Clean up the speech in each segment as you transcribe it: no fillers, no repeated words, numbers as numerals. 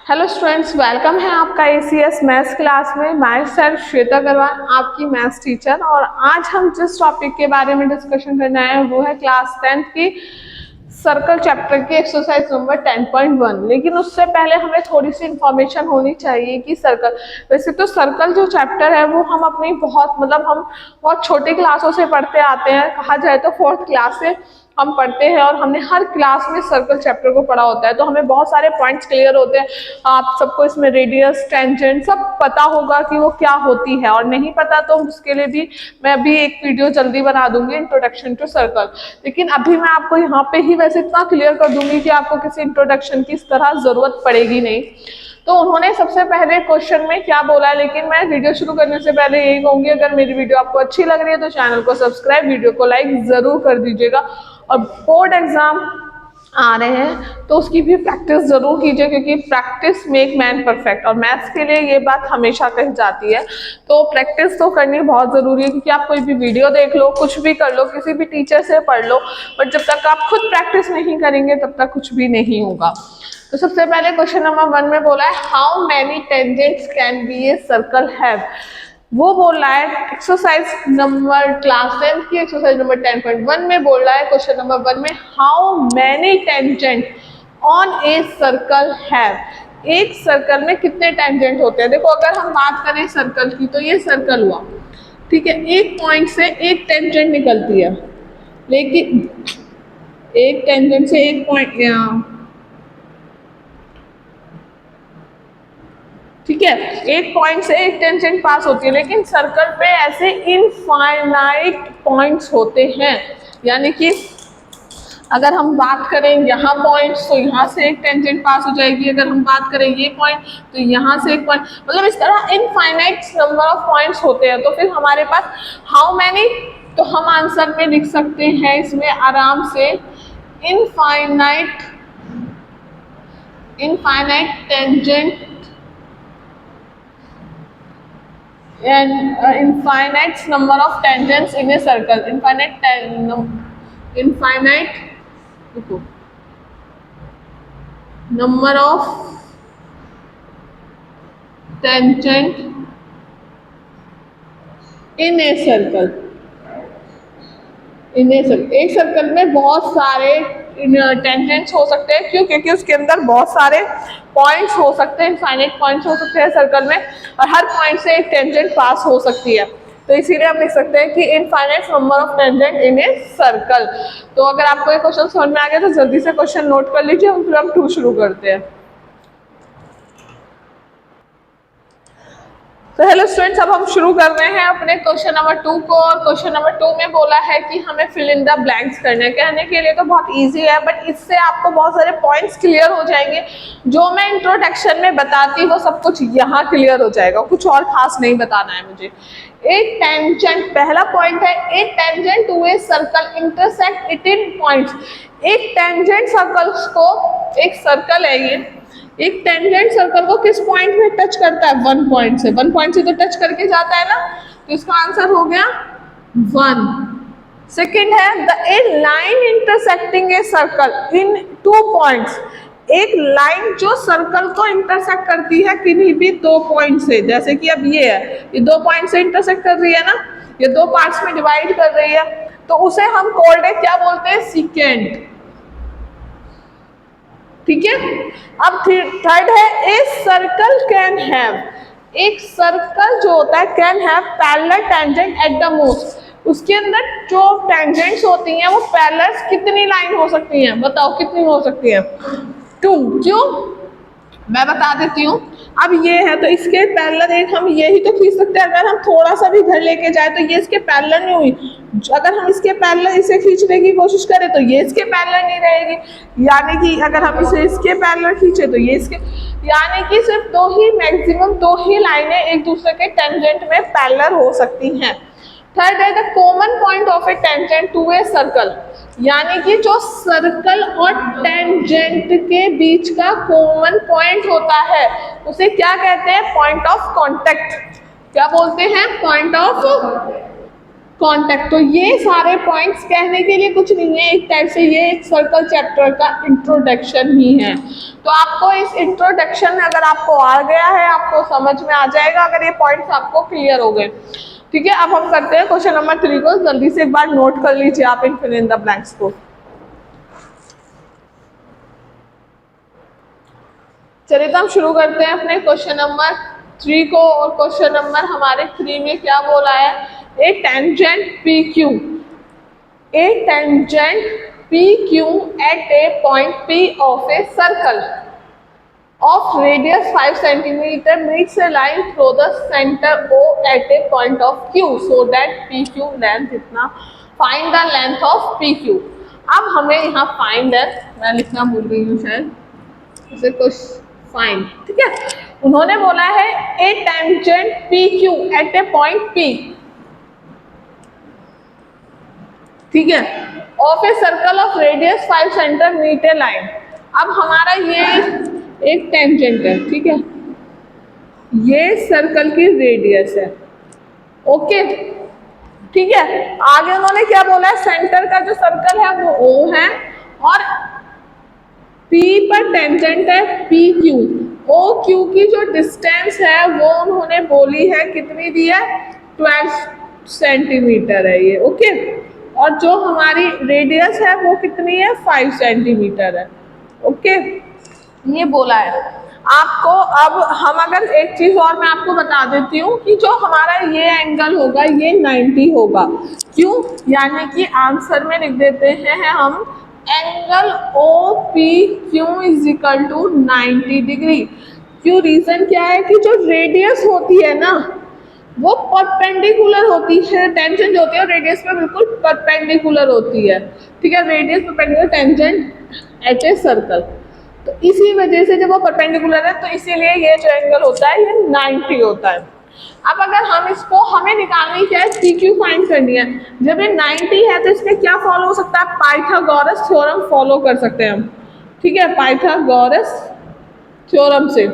Hello students, welcome है आपका ACS maths class में। माय सेल्फ श्वेता अग्रवाल, आपकी मैथ्स टीचर। और आज हम जिस टॉपिक के बारे में डिस्कशन करना है वो है क्लास 10th की सर्कल चैप्टर की एक्सरसाइज नंबर 10.1। लेकिन उससे पहले हमें थोड़ी सी इंफॉर्मेशन होनी चाहिए कि सर्कल, वैसे तो सर्कल जो चैप्टर है वो हम अपनी हम बहुत छोटी क्लासों से पढ़ते आते हैं। कहा जाए तो 4th क्लास से हम पढ़ते हैं और हमने हर क्लास में सर्कल चैप्टर को पढ़ा होता है, तो हमें बहुत सारे पॉइंट्स क्लियर होते हैं। आप सबको इसमें रेडियस, टेंजेंट सब पता होगा कि वो क्या होती है, और नहीं पता तो उसके लिए भी मैं अभी एक वीडियो जल्दी बना दूंगी, इंट्रोडक्शन टू सर्कल। लेकिन अभी मैं आपको यहाँ पे ही वैसे इतना क्लियर कर दूंगी कि आपको किसी इंट्रोडक्शन की इस तरह जरूरत पड़ेगी नहीं। तो उन्होंने सबसे पहले क्वेश्चन में क्या बोला है, लेकिन मैं वीडियो शुरू करने से पहले यही कहूंगी, अगर मेरी वीडियो आपको अच्छी लग रही है तो चैनल को सब्सक्राइब, वीडियो को लाइक जरूर कर दीजिएगा। और बोर्ड एग्जाम आ रहे हैं तो उसकी भी प्रैक्टिस जरूर कीजिए, क्योंकि प्रैक्टिस मेक मैन परफेक्ट, और मैथ्स के लिए ये बात हमेशा कही जाती है। तो प्रैक्टिस तो करनी बहुत जरूरी है, क्योंकि आप कोई भी वीडियो देख लो, कुछ भी कर लो, किसी भी टीचर से पढ़ लो, बट जब तक आप खुद प्रैक्टिस नहीं करेंगे तब तक कुछ भी नहीं होगा। तो सबसे पहले क्वेश्चन नंबर 1 में बोला है how many tangents can be a circle have. वो बोल रहा है एक्सरसाइज नंबर क्लास 10 की एक्सरसाइज नंबर 10.1 में बोल रहा है क्वेश्चन नंबर 1 में how many tangent on a circle have. एक सर्कल में कितने टेंजेंट होते हैं। देखो, अगर हम बात करें सर्कल की तो ये सर्कल हुआ, ठीक है, एक पॉइंट से एक टेंजेंट निकलती है, लेकिन एक टेंजेंट से एक पॉइंट, ठीक है, एक पॉइंट से एक टेंजेंट पास होती है, लेकिन सर्कल पे ऐसे इनफाइनाइट पॉइंट्स होते हैं। यानी कि अगर हम बात करें यहाँ पॉइंट्स तो यहाँ से एक टेंजेंट पास हो जाएगी, अगर हम बात करें ये पॉइंट तो यहाँ से एक पॉइंट, मतलब इस तरह इनफाइनाइट नंबर ऑफ पॉइंट्स होते हैं। तो फिर हमारे पास हाउ मैनी, तो हम आंसर में लिख सकते हैं इसमें आराम से infinite tangent and infinite number of tangents in a circle. Infinite number of tangent in a circle. एक सर्कल में बहुत सारे टेंजेंट्स हो सकते हैं। क्यों? क्योंकि उसके अंदर बहुत सारे पॉइंट्स हो सकते हैं, इनफाइनाइट पॉइंट्स हो सकते हैं सर्कल में, और हर पॉइंट से एक टेंजेंट पास हो सकती है। तो इसीलिए हम लिख सकते हैं कि infinite number of tangent in a circle. तो अगर आपको ये क्वेश्चन समझ में आ गया तो जल्दी से क्वेश्चन नोट कर लीजिए, फिर हम 2 शुरू करते हैं। तो हेलो स्टूडेंट्स, अब हम शुरू कर रहे हैं अपने क्वेश्चन नंबर 2 को। और क्वेश्चन नंबर 2 में बोला है कि हमें फिल इन द ब्लैंक्स करने। कहने के लिए तो बहुत इजी है, बट इससे आपको बहुत सारे पॉइंट्स क्लियर हो जाएंगे। जो मैं इंट्रोडक्शन में बताती वो सब कुछ यहाँ क्लियर हो जाएगा, कुछ और खास नहीं बताना है मुझे। एक टेंजेंट, पहला पॉइंट है a tangent to a circle intersect it in points. एक टेंजेंट सर्कल्स को, एक सर्कल है ये, एक टेंजेंट सर्कल को किस पॉइंट में टच करता है? 1 पॉइंट से। 1 पॉइंट से तो टच करके जाता है ना, तो इसका आंसर हो गया 1। सेकंड है the A line intersecting a circle in 2 points. एक लाइन जो सर्कल को इंटरसेक्ट करती है किन्हीं भी 2 पॉइंट से, जैसे कि अब ये है, ये 2 पॉइंट से इंटरसेक्ट कर रही है ना, ये 2 पार्ट्स में डिवाइड कर रही है, तो उसे हम कॉल्ड है, क्या बोलते हैं? सीकेंट। ठीक है। अब थर्ड है ए सर्कल कैन हैव। एक सर्कल जो होता है can have parallel tangent at the most. उसके अंदर जो टेंजेंट्स होती हैं वो पैरेलल कितनी लाइन हो सकती हैं? बताओ कितनी हो सकती है? 2। क्यों? मैं बता देती हूँ। अब ये है तो इसके पैरेलल एक हम यही तो खींच सकते हैं। अगर हम थोड़ा सा भी घर लेके जाए तो ये इसके पैरेलल नहीं हुई। अगर हम इसके पैरेलल इसे खींचने की कोशिश करें तो ये इसके पैरेलल नहीं रहेगी। यानी कि अगर हम इसे इसके पैरेलल खींचे तो ये इसके, यानी कि सिर्फ 2 ही, मैक्सिमम 2 ही लाइनें एक दूसरे के टेंजेंट में पैरेलल हो सकती हैं। थर्ड है the common point of a tangent to a circle. यानी कि जो सर्कल और टेंजेंट के बीच का कॉमन पॉइंट होता है उसे क्या कहते हैं? Point of contact. क्या बोलते हैं? Point of contact. तो ये सारे पॉइंट्स कहने के लिए कुछ नहीं है, एक टाइप से ये एक सर्कल चैप्टर का इंट्रोडक्शन ही है। तो आपको इस इंट्रोडक्शन में अगर आपको आ गया है, आपको समझ में आ जाएगा अगर ये पॉइंट्स आपको क्लियर हो गए। ठीक है, अब हम करते हैं क्वेश्चन नंबर 3 को। जल्दी से एक बार नोट कर लीजिए आप इन फिल इन द ब्लैंक्स को। चलिए तो हम शुरू करते हैं अपने क्वेश्चन नंबर 3 को। और क्वेश्चन नंबर हमारे 3 में क्या बोला है, a tangent P Q, a tangent P Q at a point P of a circle of radius 5 centimeter meets a line through the center O at a point of Q so that PQ length इतना, find the length of PQ। अब हमें यहाँ find है, मैं लिखना भूल गई हूँ शायद, इसे कुछ find, ठीक है। उन्होंने बोला है a tangent PQ at a point P, ठीक है, of a circle of radius 5 centimeter line। अब हमारा ये एक टेंजेंट है, ठीक है, ये सर्कल की रेडियस है, ओके, ठीक है। आगे उन्होंने क्या बोला है, सेंटर का जो सर्कल है वो O है और P पर टेंजेंट है PQ। OQ की जो डिस्टेंस है वो उन्होंने बोली है कितनी दी है, 12 सेंटीमीटर है ये, ओके। और जो हमारी रेडियस है वो कितनी है, 5 सेंटीमीटर है, ओके, ये बोला है आपको। अब हम अगर एक चीज और मैं आपको बता देती हूँ कि जो हमारा ये एंगल होगा ये 90 होगा, क्यों, यानी कि आंसर में लिख देते हैं हम angle O P Q is equal to 90 degree. क्यों, रीजन क्या है कि जो रेडियस होती है ना वो परपेंडिकुलर होती है, टेंजेंट होती है रेडियस में बिल्कुल परपेंडिकुलर होती है, ठीक है, radius perpendicular tangent at a circle. तो इसी वजह से जब वो परपेंडिकुलर है तो इसीलिए ये जो एंगल होता है ये 90 होता है। अब अगर हम इसको, हमें निकालनी क्या है, पी क्यू फाइंड करनी है। जब ये 90 है तो इसमें क्या फॉलो हो सकता है, पाइथागोरस थ्योरम फॉलो कर सकते हैं हम, ठीक है, पाइथागोरस थ्योरम से।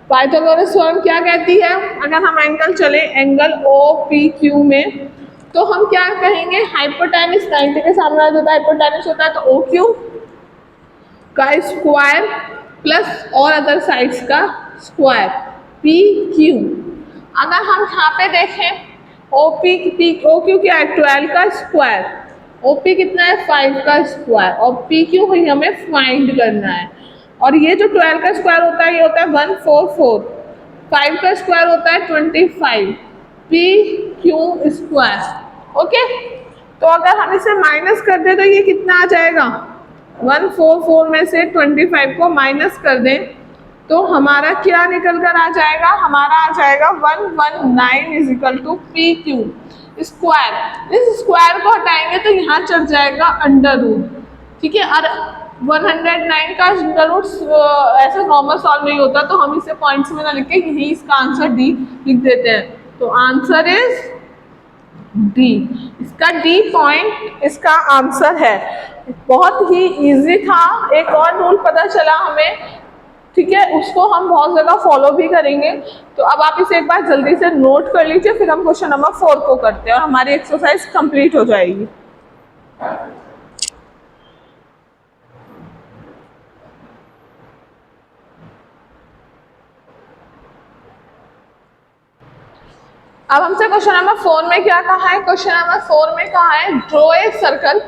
पाइथागोरस थ्योरम क्या कहती है, अगर हम एंगल चले एंगल ओ पी क्यू में तो हम क्या कहेंगे, हाइपोटेनस 90 के सामने आ जाता है, हाइपोटेनस होता है तो ओ क्यू का स्क्वायर प्लस और अदर साइड्स का स्क्वायर पी क्यू। अगर हम यहाँ पे देखें ओ क्यू क्या है, 12 का स्क्वायर, ओ पी कितना है, 5 का स्क्वायर, और पी क्यू हमें फाइंड करना है। और ये जो 12 का स्क्वायर होता है ये होता है 144, 5 का स्क्वायर होता है 25, पी क्यू स्क्वायर, ओके। तो अगर हम इसे माइनस कर दें तो ये कितना आ जाएगा, 144 में से 25 को माइनस कर दें तो हमारा क्या निकल कर आ जाएगा, हमारा आ जाएगा 119 is equal to P Q square. इस स्क्वायर को हटाएंगे तो यहाँ चढ़ जाएगा अंडर रूट, ठीक है। और 109 का अंडर रूट ऐसे नॉर्मल सॉल्व नहीं होता, तो हम इसे पॉइंट्स में ना लिख के यही इसका आंसर डी लिख देते हैं। तो आंसर इज डी, इसका डी पॉइंट इसका आंसर है। बहुत ही इजी था, एक और रूल पता चला हमें, ठीक है, उसको हम बहुत जगह फॉलो भी करेंगे। तो अब आप इसे एक बार जल्दी से नोट कर लीजिए, फिर हम क्वेश्चन नंबर 4 को करते हैं और हमारी एक्सरसाइज कंप्लीट हो जाएगी। अब हमसे क्वेश्चन नंबर 4 में क्या कहा है, क्वेश्चन नंबर 4 में कहा है draw a circle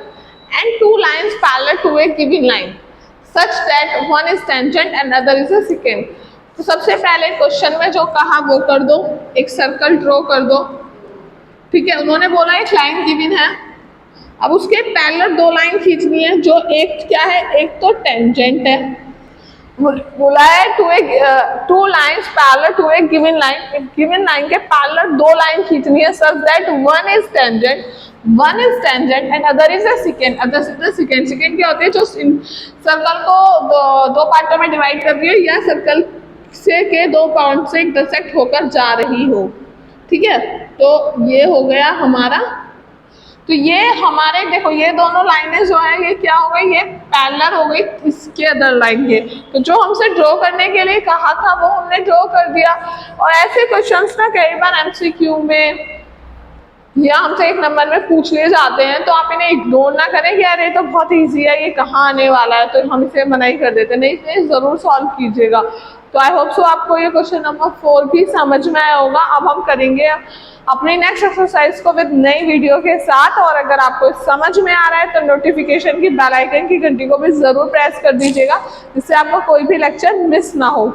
and 2 lines parallel to a given line such that one is tangent and other is a secant. तो सबसे पहले क्वेश्चन में जो कहा वो कर दो, एक सर्कल ड्रॉ कर दो, ठीक है। उन्होंने बोला एक लाइन गिवन है, अब उसके पैरेलल 2 लाइन खींचनी है, जो एक क्या है, एक तो टेंजेंट है, बोला है two lines parallel to a given line, given line के पैरेलल 2 लाइन खींचनी है such that one is tangent and other is a secant. Other is a secant, secant क्या होती है, जो सर्कल को दो पार्टों में डिवाइड कर रही है या सर्कल से के 2 पॉइंट से इंटरसेक्ट होकर जा रही हो, ठीक है। तो ये हो गया हमारा, तो ये हमारे देखो ये दोनों लाइनें जो है ये क्या हो गई, ये पैरेलल हो गई इसके अदर लाइन के। तो जो हमसे ड्रॉ करने के लिए कहा था वो हमने ड्रॉ कर दिया। और ऐसे क्वेश्चंस ना कई बार एमसीक्यू में या हमसे एक नंबर में पूछ लिए जाते हैं तो आप इन्हें इग्नोर ना करें कि यार ये तो बहुत ईजी है, ये कहाँ आने वाला है, तो हम इसे मना ही कर देते हैं। नहीं, इसे ज़रूर सॉल्व कीजिएगा। तो आई होप सो आपको ये क्वेश्चन नंबर 4 भी समझ में आया होगा। अब हम करेंगे अपनी नेक्स्ट एक्सरसाइज को विद नई वीडियो के साथ। और अगर आपको समझ में आ रहा है तो नोटिफिकेशन की बेल आइकन की घंटी को भी ज़रूर प्रेस कर दीजिएगा, जिससे आपको कोई भी लेक्चर मिस ना हो।